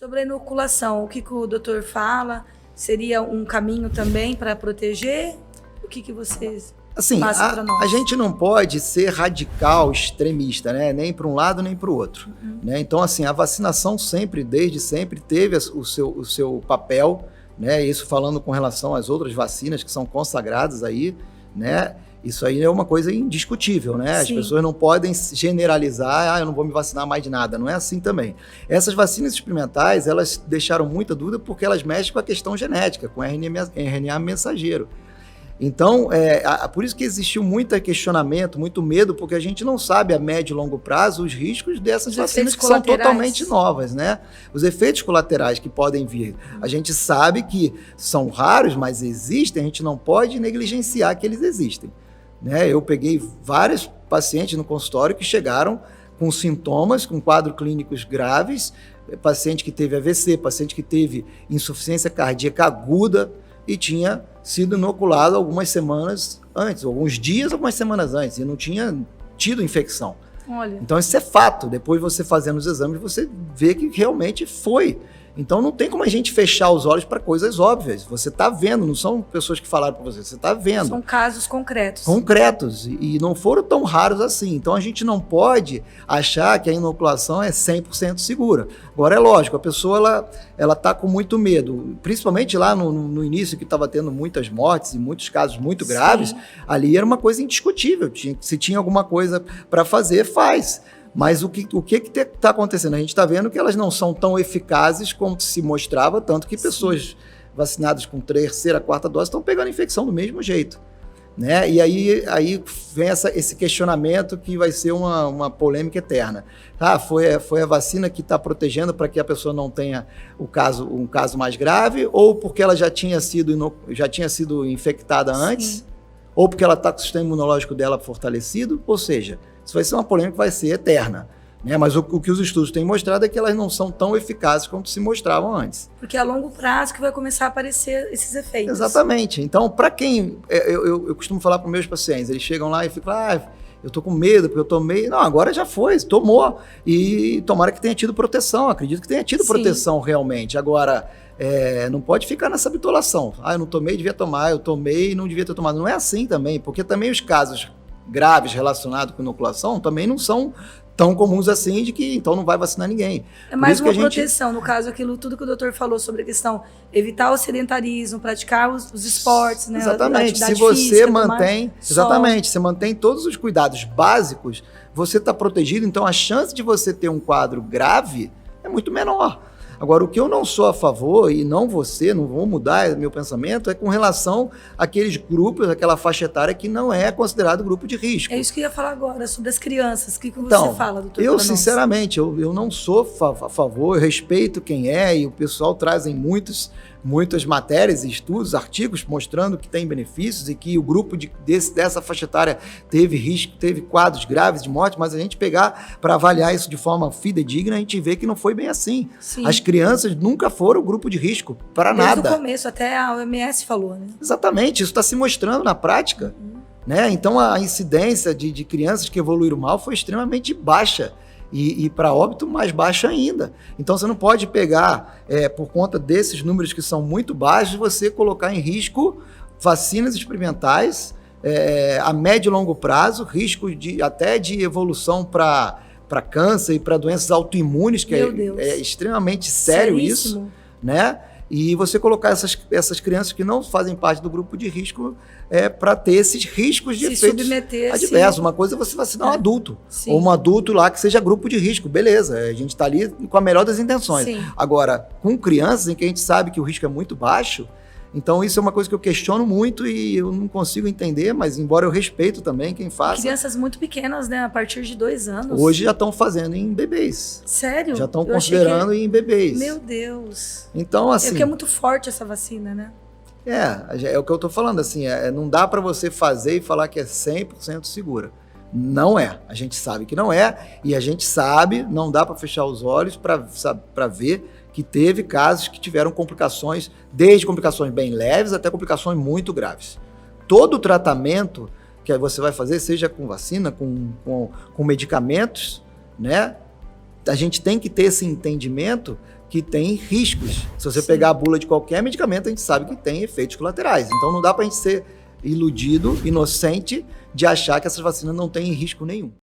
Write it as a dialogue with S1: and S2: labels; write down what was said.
S1: Sobre a inoculação, o que o doutor fala? Seria um caminho também para proteger? O que vocês
S2: assim,
S1: passam para nós?
S2: A gente não pode ser radical, extremista, né? Nem para um lado, nem para o outro. Né? Então, assim, a vacinação sempre, desde sempre, teve o seu papel, né? Isso falando com relação às outras vacinas que são consagradas aí, né? Isso aí é uma coisa indiscutível, né? As pessoas não podem generalizar, eu não vou me vacinar mais de nada. Não é assim também. Essas vacinas experimentais, elas deixaram muita dúvida porque elas mexem com a questão genética, com RNA mensageiro. Então, por isso que existiu muito questionamento, muito medo, porque a gente não sabe a médio e longo prazo os riscos dessas vacinas que são totalmente novas, né? Os efeitos colaterais que podem vir. A gente sabe que são raros, mas existem, a gente não pode negligenciar que eles existem. Né? Eu peguei vários pacientes no consultório que chegaram com sintomas, com quadros clínicos graves, paciente que teve AVC, paciente que teve insuficiência cardíaca aguda e tinha sido inoculado algumas semanas antes, alguns dias, algumas semanas antes, e não tinha tido infecção.
S1: Olha.
S2: Então isso é fato. Depois você fazendo os exames, você vê que realmente foi. Então não tem como a gente fechar os olhos para coisas óbvias. Você está vendo, não são pessoas que falaram para você está vendo.
S1: São casos concretos.
S2: Concretos, e não foram tão raros assim. Então a gente não pode achar que a inoculação é 100% segura. Agora é lógico, a pessoa ela está com muito medo, principalmente lá no início que estava tendo muitas mortes e muitos casos muito graves, ali era uma coisa indiscutível. Se tinha alguma coisa para fazer, faz. Mas o que está acontecendo? A gente está vendo que elas não são tão eficazes como se mostrava, tanto que pessoas vacinadas com terceira, quarta dose estão pegando infecção do mesmo jeito. Né? E aí vem esse questionamento que vai ser uma polêmica eterna. Foi a vacina que está protegendo para que a pessoa não tenha um caso mais grave, ou porque ela já tinha sido infectada antes, ou porque ela está com o sistema imunológico dela fortalecido, ou seja, isso vai ser uma polêmica que vai ser eterna. Né? Mas o que os estudos têm mostrado é que elas não são tão eficazes como se mostravam antes.
S1: Porque é a longo prazo que vai começar a aparecer esses efeitos.
S2: Exatamente. Então, para quem... Eu costumo falar para os meus pacientes, eles chegam lá e ficam, eu tô com medo porque eu tomei... Não, agora já foi, tomou. E tomara que tenha tido proteção, acredito que tenha tido proteção realmente. Agora, não pode ficar nessa bitolação. Eu não tomei, devia tomar, eu tomei e não devia ter tomado. Não é assim também, porque também os casos graves relacionados com inoculação também não são tão comuns assim, de que então não vai vacinar ninguém.
S1: É mais uma proteção, no caso, tudo que o doutor falou sobre a questão, evitar o sedentarismo, praticar os esportes, né?
S2: Exatamente, se você você mantém todos os cuidados básicos, você está protegido, então a chance de você ter um quadro grave é muito menor. Agora, o que eu não sou a favor, e não vou mudar meu pensamento, é com relação àqueles grupos, aquela faixa etária que não é considerado grupo de risco.
S1: É isso que eu ia falar agora, sobre as crianças. O que você fala, doutor?
S2: Eu, sinceramente, eu não sou a favor, eu respeito quem é, e o pessoal trazem muitas matérias, estudos, artigos mostrando que tem benefícios e que o grupo dessa faixa etária teve risco, teve quadros graves de morte, mas a gente pegar para avaliar isso de forma fidedigna, a gente vê que não foi bem assim.
S1: Sim.
S2: As crianças nunca foram grupo de risco para nada.
S1: Desde o começo, até a OMS falou, né?
S2: Exatamente, isso está se mostrando na prática. Né? Então a incidência de crianças que evoluíram mal foi extremamente baixa. E para óbito, mais baixa ainda. Então, você não pode pegar, por conta desses números que são muito baixos, você colocar em risco vacinas experimentais a médio e longo prazo, risco até de evolução para câncer e para doenças autoimunes, que é extremamente sério. Seríssimo. Isso. Né? E você colocar essas crianças que não fazem parte do grupo de risco para ter esses riscos de efeitos adversos. Uma coisa é você vacinar um adulto, ou um adulto lá que seja grupo de risco, beleza, a gente está ali com a melhor das intenções. Sim. Agora, com crianças em que a gente sabe que o risco é muito baixo, então isso é uma coisa que eu questiono muito e eu não consigo entender, mas embora eu respeito também quem faça.
S1: Crianças muito pequenas, né? A partir de 2 anos.
S2: Hoje já estão fazendo em bebês.
S1: Sério?
S2: Já estão considerando em bebês.
S1: Meu Deus.
S2: Então, assim...
S1: porque é muito forte essa vacina, né?
S2: É o que eu tô falando, assim, não dá para você fazer e falar que é 100% segura. Não é. A gente sabe que não é, e a gente sabe, não dá para fechar os olhos para ver que teve casos que tiveram complicações, desde complicações bem leves até complicações muito graves. Todo o tratamento que você vai fazer, seja com vacina, com medicamentos, né? A gente tem que ter esse entendimento que tem riscos. Se você
S1: Sim.
S2: pegar a bula de qualquer medicamento, a gente sabe que tem efeitos colaterais. Então não dá para a gente ser iludido, inocente, de achar que essas vacinas não têm risco nenhum.